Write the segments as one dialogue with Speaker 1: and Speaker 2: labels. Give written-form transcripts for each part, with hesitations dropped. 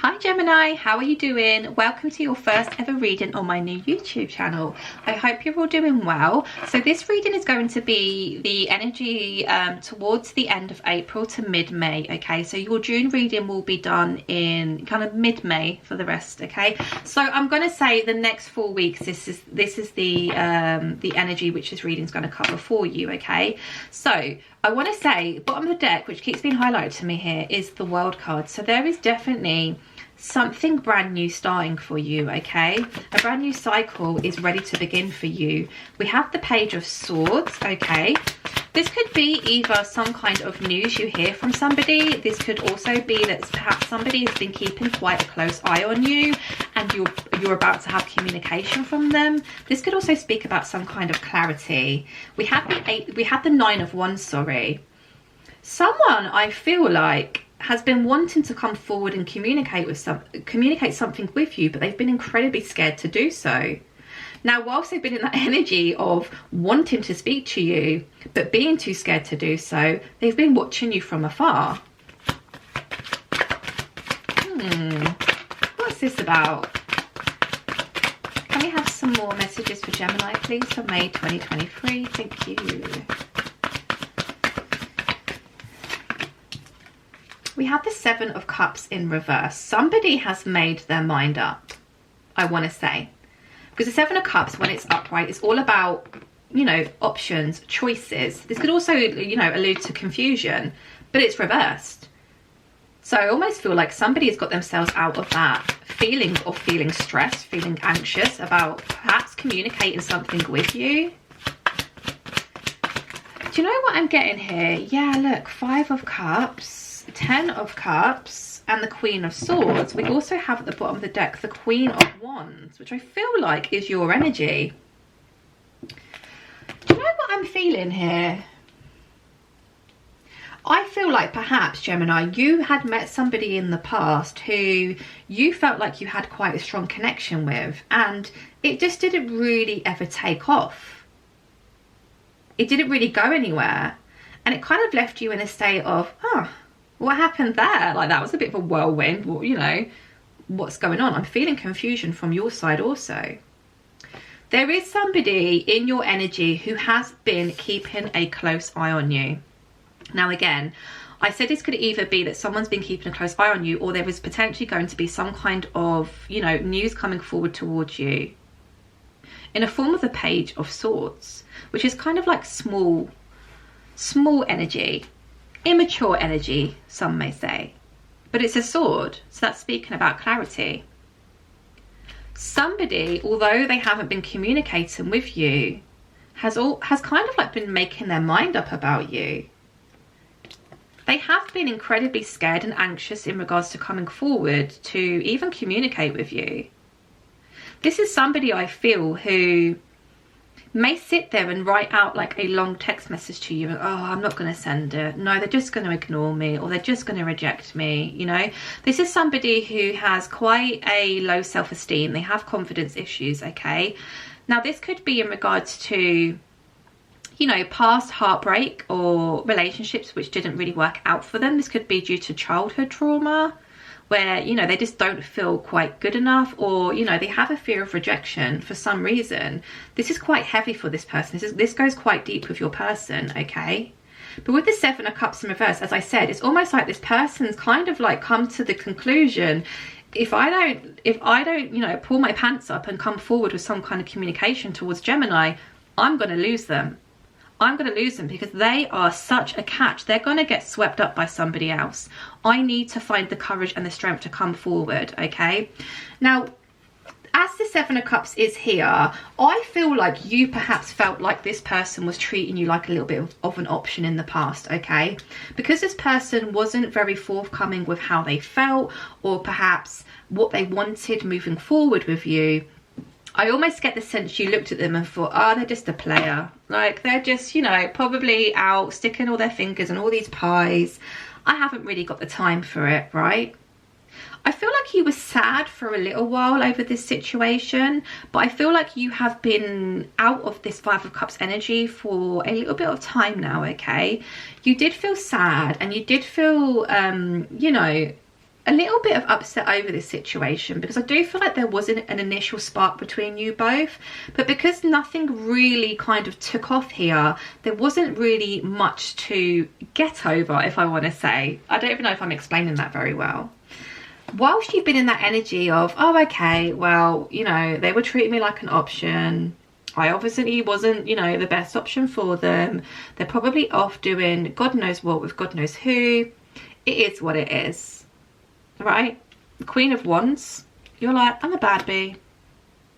Speaker 1: Hi Gemini, how are you doing? Welcome to your first ever reading on my new YouTube channel. I hope you're all doing well. So this reading is going to be the energy towards the end of April to mid-May, okay? So your June reading will be done in kind of mid-May for the rest, okay? So I'm going to say the next 4 weeks, this is the energy which this reading is going to cover for you, okay? So I want to say, bottom of the deck, which keeps being highlighted to me here, is the World card. So there is definitely something brand new starting for you, okay? A brand new cycle is ready to begin for you. We have the Page of Swords, okay? This could be either some kind of news you hear from somebody. This could also be that perhaps somebody has been keeping quite a close eye on you and you're about to have communication from them. This could also speak about some kind of clarity. We have the Nine of Wands, sorry. Someone, I feel like, has been wanting to come forward and communicate something with you, but they've been incredibly scared to do so. Now, whilst they've been in that energy of wanting to speak to you, but being too scared to do so, they've been watching you from afar. What's this about? Can we have some more messages for Gemini, please, for May 2023? Thank you. We have the Seven of Cups in reverse. Somebody has made their mind up, I want to say. Because the Seven of Cups, when it's upright, is all about, you know, options, choices. This could also, you know, allude to confusion, but it's reversed. So I almost feel like somebody has got themselves out of that feeling of feeling stressed, feeling anxious about perhaps communicating something with you. Do you know what I'm getting here? Yeah, look, Five of Cups. 10 of Cups and the Queen of Swords. We also have at the bottom of the deck the Queen of Wands, which I feel like is your energy. Do you know what I'm feeling here? I feel like perhaps, Gemini, you had met somebody in the past who you felt like you had quite a strong connection with, and it just didn't really ever take off. It didn't really go anywhere, and it kind of left you in a state of, oh, what happened there? Like, that was a bit of a whirlwind. Well, you know, what's going on? I'm feeling confusion from your side also. There is somebody in your energy who has been keeping a close eye on you. Now, again, I said this could either be that someone's been keeping a close eye on you, or there is potentially going to be some kind of, you know, news coming forward towards you in a form of the Page of Swords, which is kind of like small energy. Immature energy, some may say, but it's a sword, so that's speaking about clarity. Somebody, although they haven't been communicating with you, has kind of like been making their mind up about you. They have been incredibly scared and anxious in regards to coming forward to even communicate with you. This is somebody, I feel, who may sit there and write out like a long text message to you and, oh, I'm not going to send it. No, they're just going to ignore me, or they're just going to reject me, you know. This is somebody who has quite a low self-esteem. They have confidence issues, okay. Now, this could be in regards to, you know, past heartbreak or relationships which didn't really work out for them. This could be due to childhood trauma, where, you know, they just don't feel quite good enough, or, you know, they have a fear of rejection for some reason. This is quite heavy for this person. This goes quite deep with your person, okay? But with the Seven of Cups in reverse, as I said, it's almost like this person's kind of like come to the conclusion, if I don't, you know, pull my pants up and come forward with some kind of communication towards Gemini, I'm going to lose them. I'm going to lose them because they are such a catch. They're going to get swept up by somebody else. I need to find the courage and the strength to come forward, okay? Now, as the Seven of Cups is here, I feel like you perhaps felt like this person was treating you like a little bit of an option in the past, okay? Because this person wasn't very forthcoming with how they felt, or perhaps what they wanted moving forward with you, I almost get the sense you looked at them and thought, oh, they're just a player. Like, they're just, you know, probably out sticking all their fingers in all these pies. I haven't really got the time for it, right? I feel like you were sad for a little while over this situation, but I feel like you have been out of this Five of Cups energy for a little bit of time now, okay? You did feel sad, and you did feel, you know, a little bit of upset over this situation, because I do feel like there wasn't an initial spark between you both, but because nothing really kind of took off here, there wasn't really much to get over, if I want to say. I don't even know if I'm explaining that very well. Whilst you've been in that energy of, oh, okay, well, you know, they were treating me like an option, I obviously wasn't, you know, the best option for them, they're probably off doing God knows what with God knows who, it is what it is, right? The Queen of Wands, you're like, I'm a bad bee,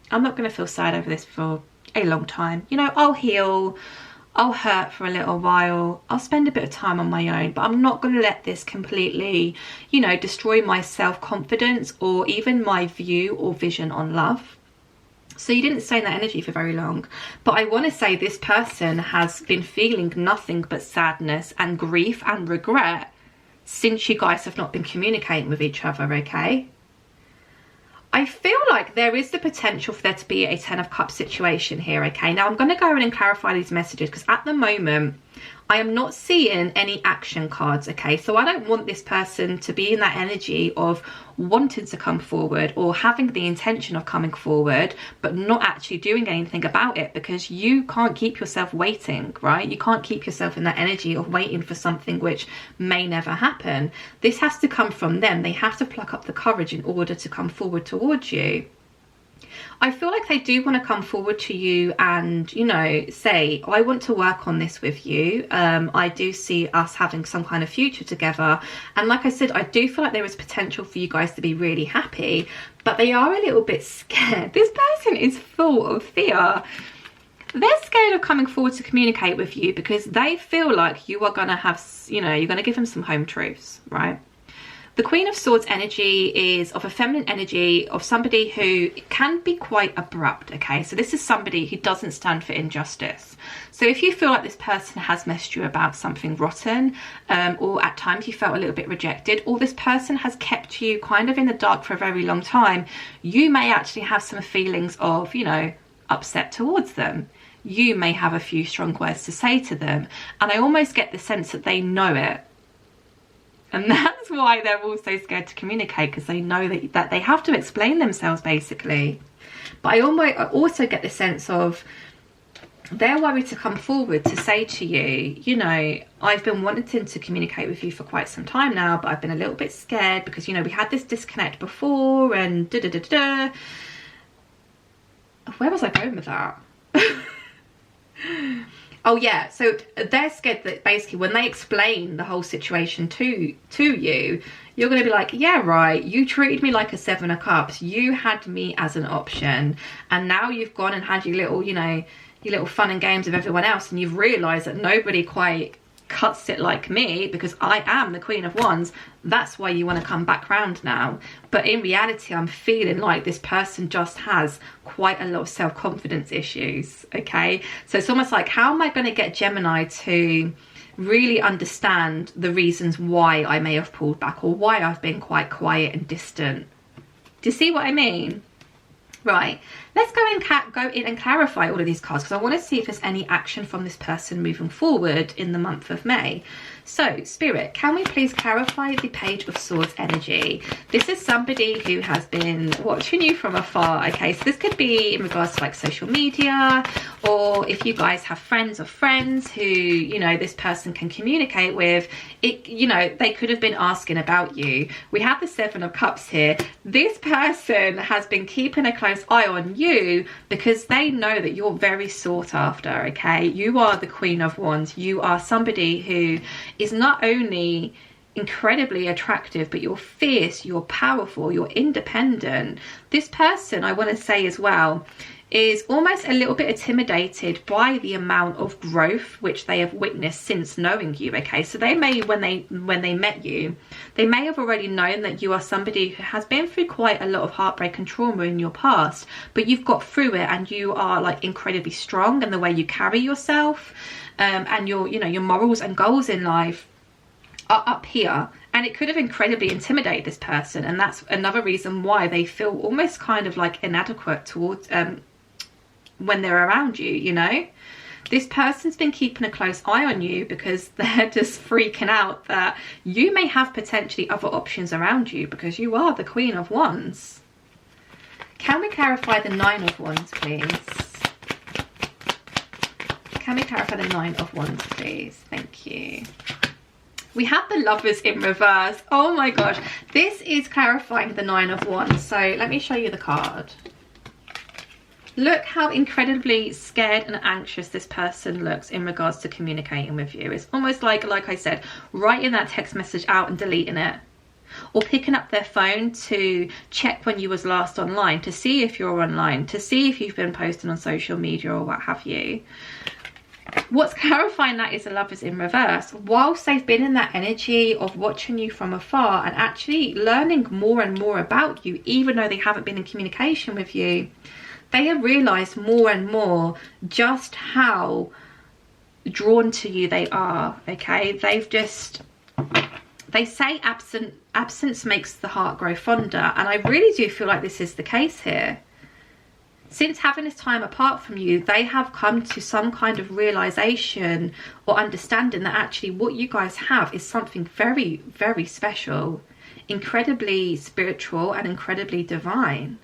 Speaker 1: I'm not going to feel sad over this for a long time, you know, I'll heal, I'll hurt for a little while, I'll spend a bit of time on my own, but I'm not going to let this completely, you know, destroy my self-confidence or even my view or vision on love. So you didn't stay in that energy for very long, but I want to say this person has been feeling nothing but sadness and grief and regret since you guys have not been communicating with each other, okay? I feel like there is the potential for there to be a 10 of Cups situation here, okay? Now I'm going to go in and clarify these messages, because at the moment I am not seeing any action cards, okay? So I don't want this person to be in that energy of wanting to come forward or having the intention of coming forward but not actually doing anything about it, because you can't keep yourself waiting, right? You can't keep yourself in that energy of waiting for something which may never happen. This has to come from them. They have to pluck up the courage in order to come forward towards you. I feel like they do want to come forward to you and, you know, say, I want to work on this with you. I do see us having some kind of future together. And like I said, I do feel like there is potential for you guys to be really happy, but they are a little bit scared. This person is full of fear. They're scared of coming forward to communicate with you because they feel like you are going to have, you know, you're going to give them some home truths, right? The Queen of Swords energy is of a feminine energy, of somebody who can be quite abrupt, okay? So this is somebody who doesn't stand for injustice. So if you feel like this person has messed you about something rotten, or at times you felt a little bit rejected, or this person has kept you kind of in the dark for a very long time, you may actually have some feelings of, you know, upset towards them. You may have a few strong words to say to them, and I almost get the sense that they know it. And that's why they're all so scared to communicate, because they know that they have to explain themselves, basically. But I also get the sense of they're worried to come forward to say to you, you know, I've been wanting to communicate with you for quite some time now, but I've been a little bit scared because, you know, we had this disconnect before and da-da-da-da. Where was I going with that? Oh yeah, so they're scared that basically when they explain the whole situation to you, you're going to be like, yeah, right, you treated me like a 7 of Cups, you had me as an option, and now you've gone and had your little, you know, your little fun and games with everyone else, and you've realised that nobody quite cuts it like me because I am the Queen of Wands. That's why you want to come back round now. But in reality, I'm feeling like this person just has quite a lot of self-confidence issues, okay? So it's almost like, how am I going to get Gemini to really understand the reasons why I may have pulled back or why I've been quite quiet and distant? Do you see what I mean? Right, let's go in and clarify all of these cards, because I want to see if there's any action from this person moving forward in the month of May. So, Spirit, can we please clarify the Page of Swords energy? This is somebody who has been watching you from afar, okay? So this could be in regards to like social media, or if you guys have friends of friends who, you know, this person can communicate with, it, you know, they could have been asking about you. We have the 7 of Cups here. This person has been keeping a close eye on you because they know that you're very sought after, okay? You are the Queen of Wands. You are somebody who is not only incredibly attractive, but you're fierce, you're powerful, you're independent. This person, I want to say as well, is almost a little bit intimidated by the amount of growth which they have witnessed since knowing you, okay? So they may, when they met you, they may have already known that you are somebody who has been through quite a lot of heartbreak and trauma in your past, but you've got through it and you are like incredibly strong in the way you carry yourself, and your, you know, your morals and goals in life are up here. And it could have incredibly intimidated this person, and that's another reason why they feel almost kind of like inadequate towards when they're around you, you know. This person's been keeping a close eye on you because they're just freaking out that you may have potentially other options around you, because you are the Queen of Wands. Can we clarify the Nine of Wands, please? Can we clarify the Nine of Wands, please? Thank you. We have the Lovers in reverse. Oh my gosh. This is clarifying the Nine of Wands. So let me show you the card. Look how incredibly scared and anxious this person looks in regards to communicating with you. It's almost like I said, writing that text message out and deleting it. Or picking up their phone to check when you was last online, to see if you're online, to see if you've been posting on social media or what have you. What's clarifying that is the Lovers in reverse. Whilst they've been in that energy of watching you from afar and actually learning more and more about you, even though they haven't been in communication with you, they have realised more and more just how drawn to you they are, okay? They say absence makes the heart grow fonder, and I really do feel like this is the case here. Since having this time apart from you, they have come to some kind of realisation or understanding that actually what you guys have is something very, very special, incredibly spiritual and incredibly divine.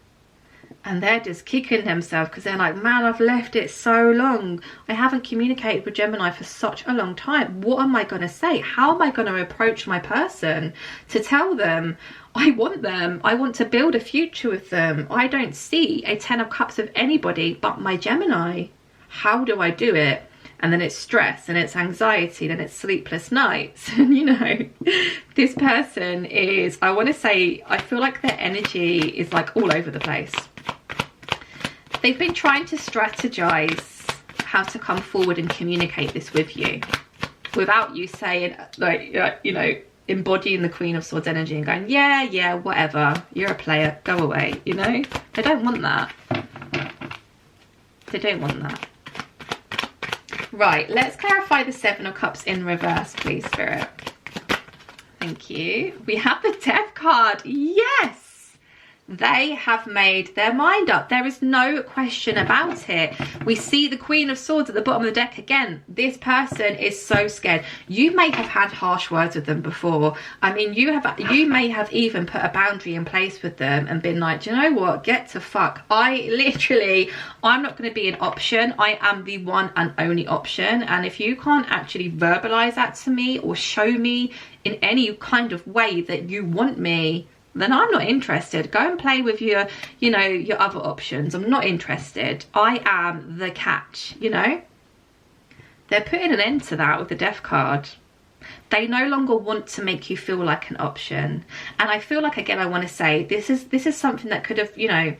Speaker 1: And they're just kicking themselves because they're like, man, I've left it so long. I haven't communicated with Gemini for such a long time. What am I going to say? How am I going to approach my person to tell them I want them? I want to build a future with them. I don't see a 10 of Cups of anybody but my Gemini. How do I do it? And then it's stress and it's anxiety, then it's sleepless nights. And you know, this person is, I want to say, I feel like their energy is like all over the place. They've been trying to strategize how to come forward and communicate this with you without you saying, like, you know, embodying the Queen of Swords energy and going, yeah, whatever, you're a player, go away, you know? They don't want that. They don't want that. Right, let's clarify the Seven of Cups in reverse, please, Spirit. Thank you. We have the Death card. Yes! They have made their mind up. There is no question about it. We see the Queen of Swords at the bottom of the deck again. This person is so scared. You may have had harsh words with them before. I mean, you may have even put a boundary in place with them and been like, do you know what? Get to fuck. I'm not going to be an option. I am the one and only option. And if you can't actually verbalize that to me or show me in any kind of way that you want me, then I'm not interested. Go and play with your, you know, your other options. I'm not interested. I am the catch, you know. They're putting an end to that with the Death card. They no longer want to make you feel like an option. And I feel like, again, I want to say this is something that could have, you know,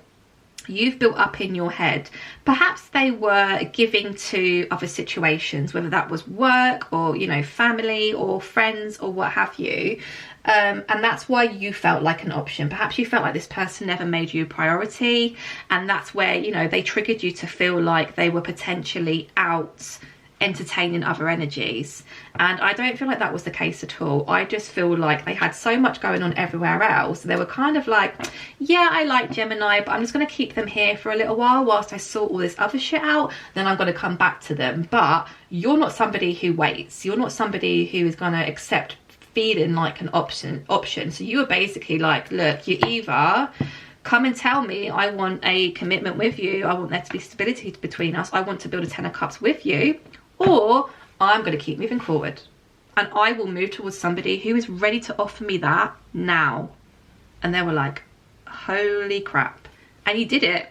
Speaker 1: you've built up in your head. Perhaps they were giving to other situations, whether that was work or, you know, family or friends or what have you. And that's why you felt like an option. Perhaps you felt like this person never made you a priority, and that's where, you know, they triggered you to feel like they were potentially out entertaining other energies. And I don't feel like that was the case at all. I just feel like they had so much going on everywhere else. They were kind of like, yeah, I like Gemini, but I'm just going to keep them here for a little while whilst I sort all this other shit out. Then I'm going to come back to them. But you're not somebody who waits. You're not somebody who is going to accept feeling like an option. So you were basically like, look, you either come and tell me I want a commitment with you, I want there to be stability between us, I want to build a 10 of Cups with you, or I'm going to keep moving forward and I will move towards somebody who is ready to offer me that now. And they were like, holy crap. And you did it.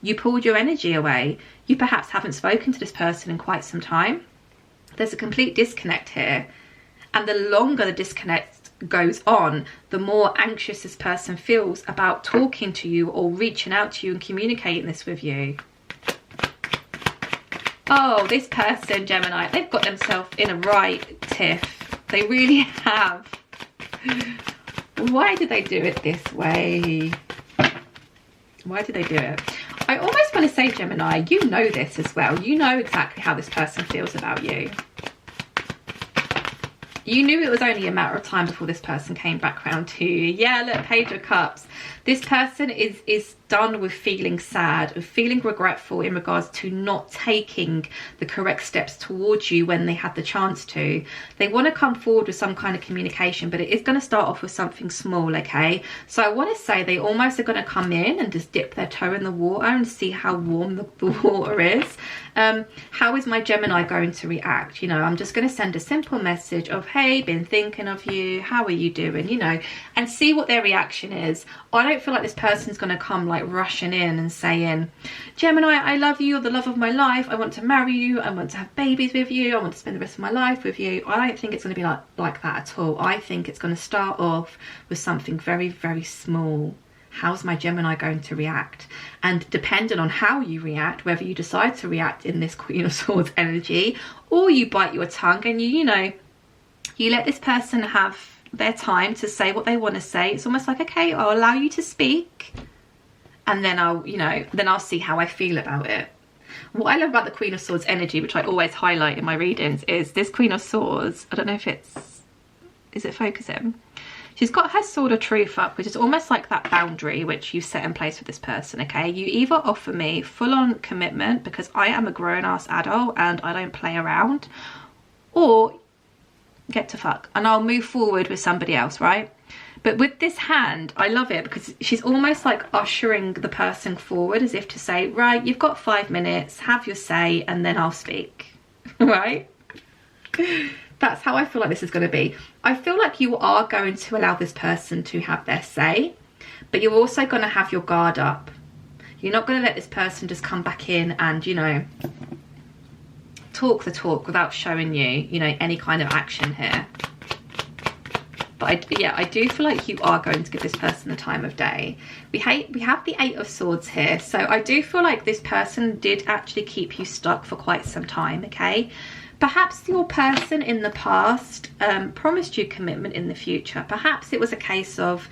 Speaker 1: You pulled your energy away. You perhaps haven't spoken to this person in quite some time. There's a complete disconnect here. And the longer the disconnect goes on, the more anxious this person feels about talking to you or reaching out to you and communicating this with you. Oh, this person, Gemini, they've got themselves in a right tiff. They really have. Why did they do it this way? Why did they do it? I almost want to say, Gemini, you know this as well. You know exactly how this person feels about you. You knew it was only a matter of time before this person came back round to you. Yeah, look, Page of Cups. This person is done with feeling sad, of feeling regretful in regards to not taking the correct steps towards you when they had the chance to. They want to come forward with some kind of communication, but it is going to start off with something small, okay? So I want to say they almost are going to come in and just dip their toe in the water and see how warm the water is. How is my Gemini going to react? You know, I'm just going to send a simple message of, hey, been thinking of you, how are you doing, you know, and see what their reaction is. I don't feel like this person's going to come like rushing in and saying, Gemini, I love you, you're the love of my life, I want to marry you, I want to have babies with you, I want to spend the rest of my life with you. I don't think it's going to be like that at all. I think it's going to start off with something very, very small. How's my Gemini going to react? And depending on how you react, whether you decide to react in this Queen of Swords energy, or you bite your tongue and you know, you let this person have their time to say what they want to say. It's almost like, okay, I'll allow you to speak, and then I'll see how I feel about it. What I love about the Queen of Swords energy, which I always highlight in my readings, is this Queen of Swords, I don't know if is it focusing? She's got her sword of truth up, which is almost like that boundary which you set in place with this person, okay? You either offer me full-on commitment because I am a grown-ass adult and I don't play around, or get to fuck and I'll move forward with somebody else, right? But with this hand, I love it because she's almost like ushering the person forward, as if to say, right, you've got 5 minutes, have your say, and then I'll speak, right? That's how I feel like this is going to be. I feel like you are going to allow this person to have their say, but you're also going to have your guard up. You're not going to let this person just come back in and, you know, talk the talk without showing you know, any kind of action here. But I do feel like you are going to give this person the time of day. We have the 8 of Swords here, so I do feel like this person did actually keep you stuck for quite some time, okay? Perhaps your person in the past promised you commitment in the future. Perhaps it was a case of,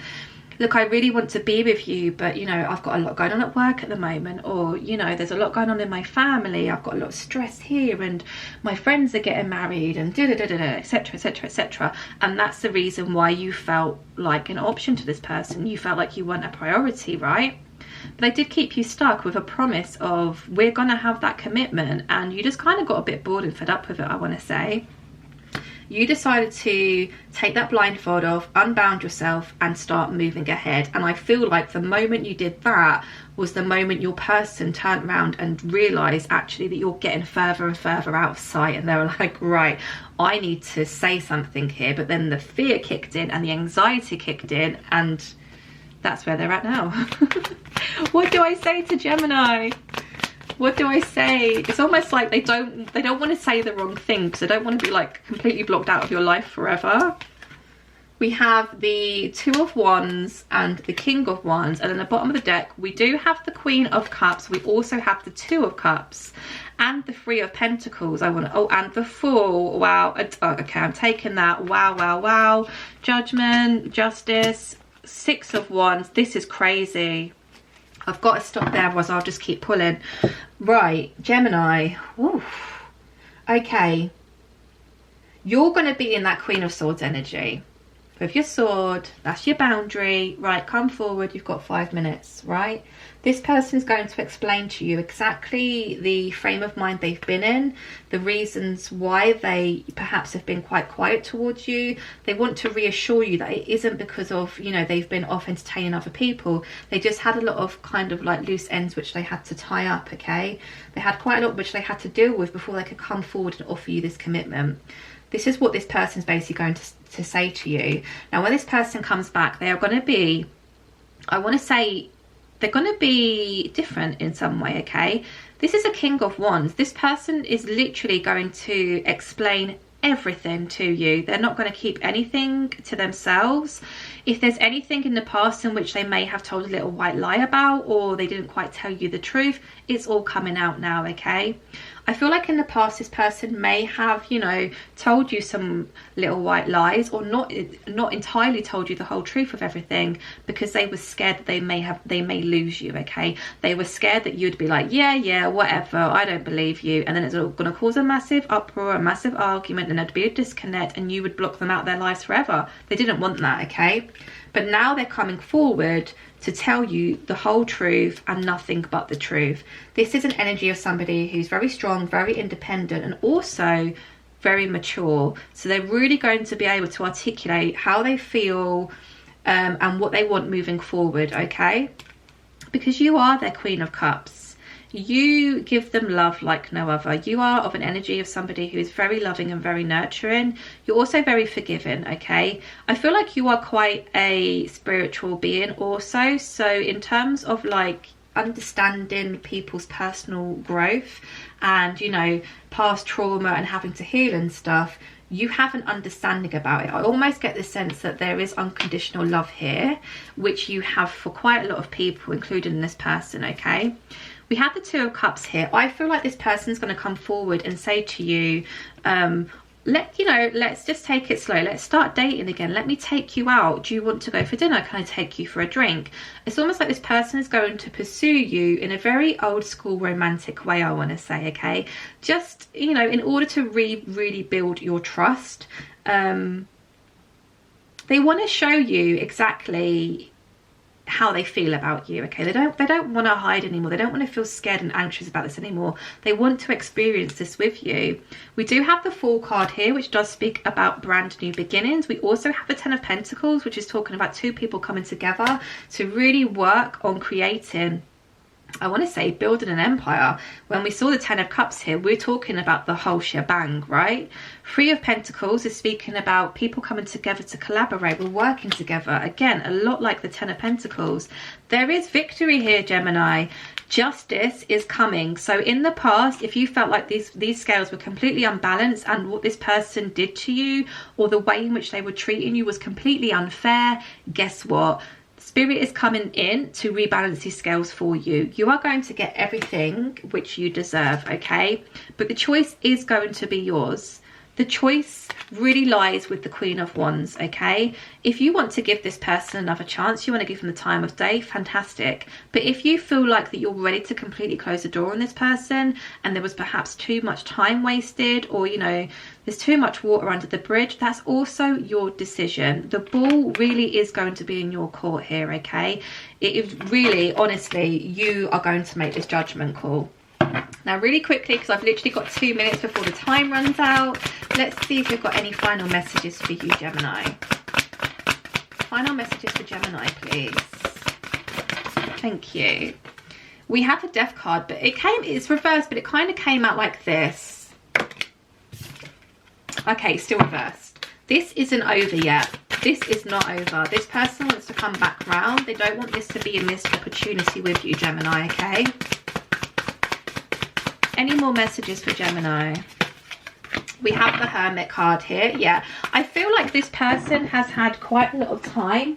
Speaker 1: look, I really want to be with you, but, you know, I've got a lot going on at work at the moment, or, you know, there's a lot going on in my family, I've got a lot of stress here, and my friends are getting married, and etc, etc, etc. And that's the reason why you felt like an option to this person. You felt like you weren't a priority, right? But they did keep you stuck with a promise of, we're going to have that commitment, and you just kind of got a bit bored and fed up with it, I want to say. You decided to take that blindfold off, unbound yourself, and start moving ahead. And I feel like the moment you did that was the moment your person turned around and realised actually that you're getting further and further out of sight, and they were like, right, I need to say something here. But then the fear kicked in and the anxiety kicked in, and that's where they're at now. What do I say to Gemini? What do I say? It's almost like they don't want to say the wrong thing, because they don't want to be like completely blocked out of your life forever. We have the 2 of Wands and the King of Wands, and at the bottom of the deck we do have the Queen of Cups. We also have the 2 of Cups and the 3 of Pentacles. And the Fool. Wow. Okay, I'm taking that. Wow. Judgment, Justice, 6 of Wands. This is crazy. I've got to stop there, otherwise I'll just keep pulling. Right, Gemini. Oof. Okay. You're going to be in that Queen of Swords energy. With your sword, that's your boundary. Right, come forward, you've got 5 minutes, right? This person is going to explain to you exactly the frame of mind they've been in, the reasons why they perhaps have been quite quiet towards you. They want to reassure you that it isn't because of, you know, they've been off entertaining other people. They just had a lot of kind of like loose ends which they had to tie up, okay? They had quite a lot which they had to deal with before they could come forward and offer you this commitment. This is what this person's basically going to say to you. Now, when this person comes back, they are going to be, I want to say, they're going to be different in some way, okay? This is a King of Wands. This person is literally going to explain everything to you. They're not going to keep anything to themselves. If there's anything in the past in which they may have told a little white lie about, or they didn't quite tell you the truth, it's all coming out now, okay? I feel like in the past this person may have, you know, told you some little white lies, or not entirely told you the whole truth of everything, because they were scared that they may lose you, okay? They were scared that you'd be like, yeah, whatever, I don't believe you, and then it's all going to cause a massive uproar, a massive argument, and there'd be a disconnect, and you would block them out of their lives forever. They didn't want that, okay? but now they're coming forward to tell you the whole truth and nothing but the truth. This is an energy of somebody who's very strong, very independent, and also very mature. So they're really going to be able to articulate how they feel and what they want moving forward, okay? Because you are their Queen of Cups. You give them love like no other. You are of an energy of somebody who is very loving and very nurturing. You're also very forgiving, okay? I feel like you are quite a spiritual being also. So in terms of like understanding people's personal growth and, you know, past trauma and having to heal and stuff, you have an understanding about it. I almost get the sense that there is unconditional love here, which you have for quite a lot of people, including this person, okay? We have the Two of Cups here. I feel like this person's going to come forward and say to you, let's just take it slow. Let's start dating again. Let me take you out. Do you want to go for dinner? Can I take you for a drink? It's almost like this person is going to pursue you in a very old school romantic way, I want to say, okay? Just, you know, in order to really build your trust. They want to show you exactly how they feel about you, okay? They don't want to hide anymore. They don't want to feel scared and anxious about this anymore. They want to experience this with you. We do have the Fool card here, which does speak about brand new beginnings. We also have the Ten of Pentacles, which is talking about two people coming together to really work on creating, I want to say, building an empire. When we saw the Ten of Cups here, we're talking about the whole shebang, right? Three of Pentacles is speaking about people coming together to collaborate. We're working together. Again, a lot like the Ten of Pentacles. There is victory here, Gemini. Justice is coming. So in the past, if you felt like these scales were completely unbalanced and what this person did to you or the way in which they were treating you was completely unfair, guess what? Spirit is coming in to rebalance these scales for you. You are going to get everything which you deserve, okay? But the choice is going to be yours. The choice really lies with the Queen of Wands, okay? If you want to give this person another chance, you want to give them the time of day, fantastic. But if you feel like that you're ready to completely close the door on this person and there was perhaps too much time wasted, or, you know, there's too much water under the bridge, that's also your decision. The ball really is going to be in your court here, okay? It is really, honestly, you are going to make this judgment call. Now really quickly, because I've literally got 2 minutes before the time runs out, let's see if we've got any final messages for you, Gemini. Final messages for Gemini, please. Thank you. We have a Death card, but it's reversed, but it kind of came out like this. Okay, still reversed. This isn't over yet. This is not over. This person wants to come back round. They don't want this to be a missed opportunity with you, Gemini, okay? Any more messages for Gemini? We have the Hermit card here. Yeah, I feel like this person has had quite a lot of time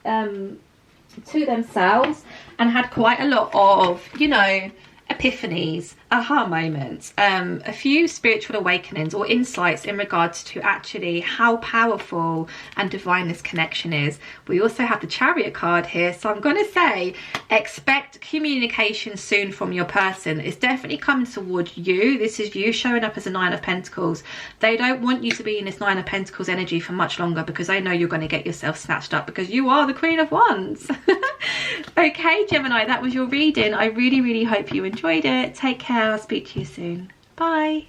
Speaker 1: to themselves and had quite a lot of, you know, epiphanies, aha moments, a few spiritual awakenings or insights in regards to actually how powerful and divine this connection is. We also have the Chariot card here, so I'm going to say expect communication soon from your person. It's definitely coming towards you. This is you showing up as a Nine of Pentacles. They don't want you to be in this Nine of Pentacles energy for much longer because they know you're going to get yourself snatched up because you are the Queen of Wands. Okay, Gemini, that was your reading. I really hope you enjoyed it. Take care. I'll speak to you soon. Bye.